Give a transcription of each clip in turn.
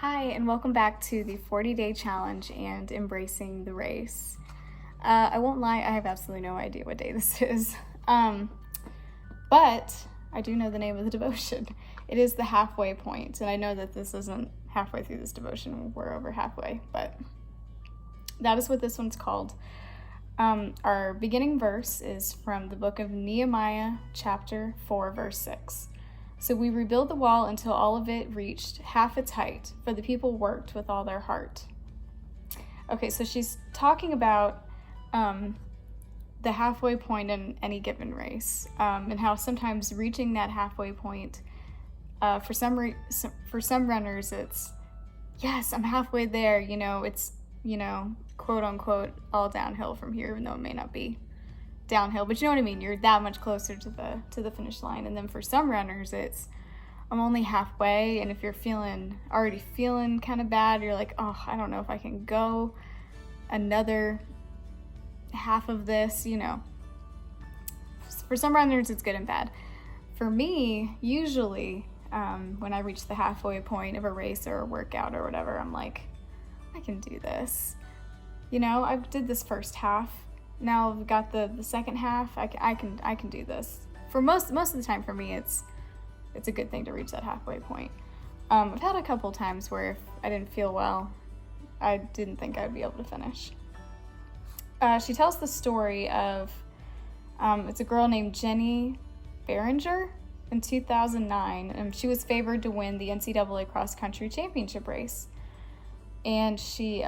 Hi, and welcome back to the 40-day challenge and embracing the race. I won't lie, I have absolutely no idea what day this is. But I do know the name of the devotion. It is the halfway point, and I know that this isn't halfway through this devotion. We're over halfway, but that is what this one's called. Our beginning verse is from the book of Nehemiah, chapter 4, verse 6. So we rebuilt the wall until all of it reached half its height, for the people worked with all their heart. Okay, so she's talking about the halfway point in any given race, and how sometimes reaching that halfway point, for some runners, it's, yes, I'm halfway there, it's, quote unquote, all downhill from here, even though it may not be downhill, but you know what I mean, you're that much closer to the finish line. And then for some runners, it's, I'm only halfway, and if you're already feeling kind of bad, you're like, oh, I don't know if I can go another half of this, For some runners, it's good and bad. For me, usually, when I reach the halfway point of a race or a workout or whatever, I'm like, I can do this. I did this first half. Now I've got the second half. I can do this. For most of the time, for me, it's a good thing to reach that halfway point. I've had a couple times where if I didn't feel well, I didn't think I'd be able to finish. She tells the story of it's a girl named Jenny Behringer in 2009, and she was favored to win the NCAA cross country championship race. And she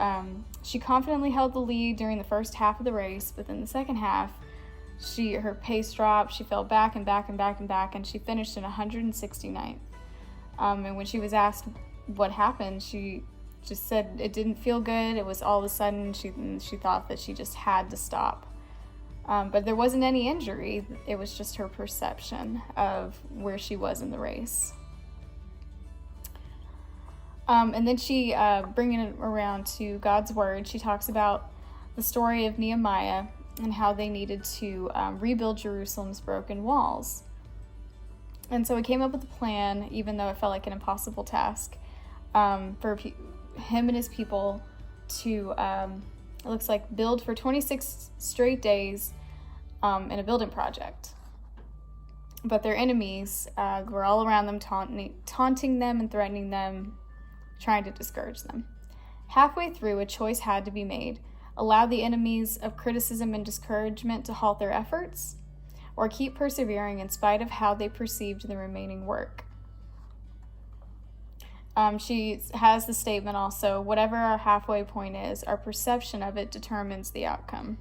confidently held the lead during the first half of the race, but in the second half, her pace dropped, she fell back and back and back and back, and she finished in 169th. And when she was asked what happened, she just said it didn't feel good. It was all of a sudden, she thought that she just had to stop. But there wasn't any injury. It was just her perception of where she was in the race. And then she, bringing it around to God's Word, she talks about the story of Nehemiah and how they needed to rebuild Jerusalem's broken walls. And so he came up with a plan, even though it felt like an impossible task, for him and his people to, it looks like, build for 26 straight days in a building project. But their enemies were all around them, taunting them and threatening them, trying to discourage them. Halfway through, a choice had to be made: allow the enemies of criticism and discouragement to halt their efforts, or keep persevering in spite of how they perceived the remaining work. She has the statement also, whatever our halfway point is, our perception of it determines the outcome.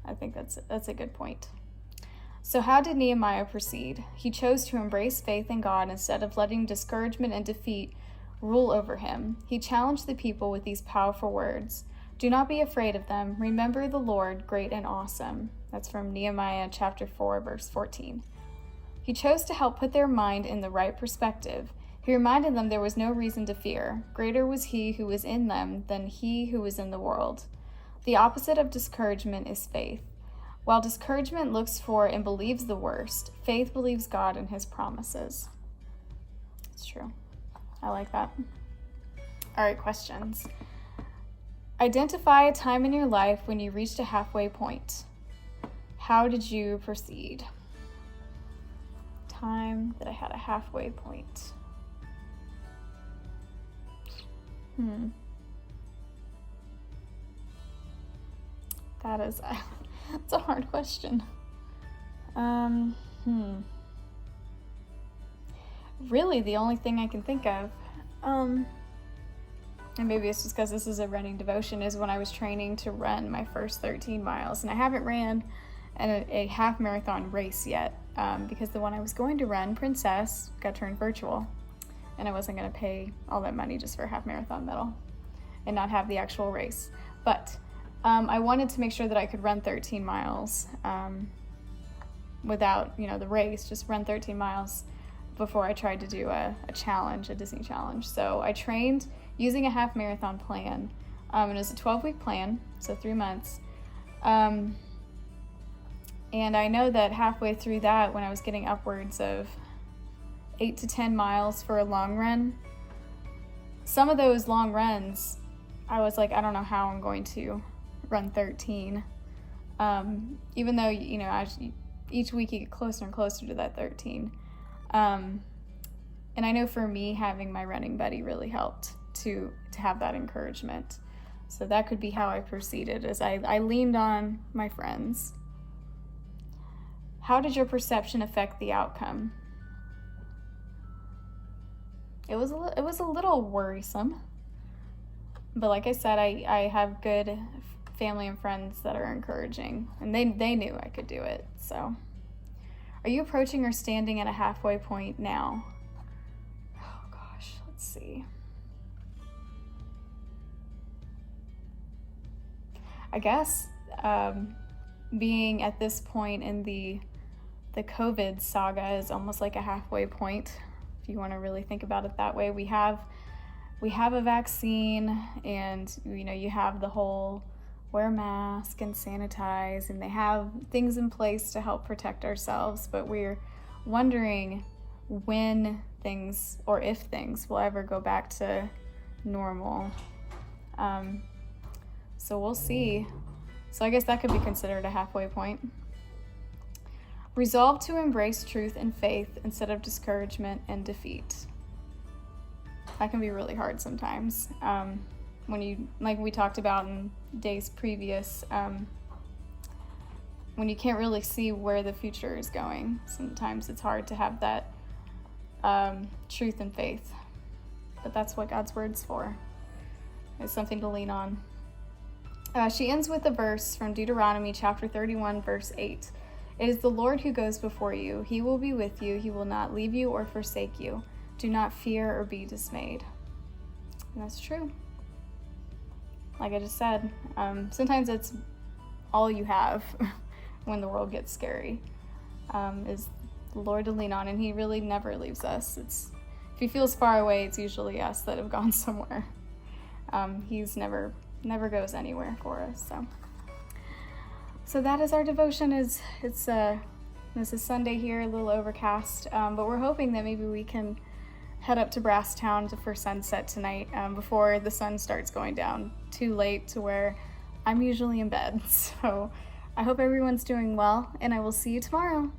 I think that's a good point. So how did Nehemiah proceed? He chose to embrace faith in God instead of letting discouragement and defeat rule over him. He challenged the people with these powerful words: do not be afraid of them. Remember the Lord, great and awesome. That's from Nehemiah chapter 4, verse 14. He chose to help put their mind in the right perspective. He reminded them there was no reason to fear. Greater was he who was in them than he who was in the world. The opposite of discouragement is faith. While discouragement looks for and believes the worst, faith believes God and his promises. It's true. I like that. All right, questions. Identify a time in your life when you reached a halfway point. How did you proceed? Time that I had a halfway point. That's a hard question. Really, the only thing I can think of, and maybe it's just because this is a running devotion, is when I was training to run my first 13 miles. And I haven't ran a half marathon race yet, because the one I was going to run, Princess, got turned virtual. And I wasn't going to pay all that money just for a half marathon medal and not have the actual race. But I wanted to make sure that I could run 13 miles without, the race, just run 13 miles before I tried to do a challenge, a Disney challenge. So I trained using a half marathon plan, and it was a 12-week plan, so 3 months. And I know that halfway through that, when I was getting upwards of 8 to 10 miles for a long run, some of those long runs, I was like, I don't know how I'm going to run 13. Even though, each week you get closer and closer to that 13. And I know for me, having my running buddy really helped to have that encouragement. So that could be how I proceeded, as I leaned on my friends. How did your perception affect the outcome? It was a little worrisome. But like I said, I have good family and friends that are encouraging, and they knew I could do it. So, are you approaching or standing at a halfway point now? Oh gosh, let's see. I guess being at this point in the COVID saga is almost like a halfway point, if you want to really think about it that way. We have a vaccine, and you have the whole wear a mask and sanitize, and they have things in place to help protect ourselves, but we're wondering when things, or if things, will ever go back to normal. So we'll see. So I guess that could be considered a halfway point. Resolve to embrace truth and faith instead of discouragement and defeat. That can be really hard sometimes. When you, like we talked about in days previous, when you can't really see where the future is going, sometimes it's hard to have that truth and faith. But that's what God's word's for. It's something to lean on. She ends with a verse from Deuteronomy chapter 31, verse 8. It is the Lord who goes before you. He will be with you. He will not leave you or forsake you. Do not fear or be dismayed. And that's true. Like I just said, sometimes it's all you have when the world gets scary, is the Lord to lean on, and He really never leaves us. If He feels far away, it's usually us that have gone somewhere. He's never goes anywhere for us. So that is our devotion. This is Sunday here, a little overcast, but we're hoping that maybe we can head up to Brasstown for sunset tonight, before the sun starts going down too late to where I'm usually in bed. So I hope everyone's doing well, and I will see you tomorrow.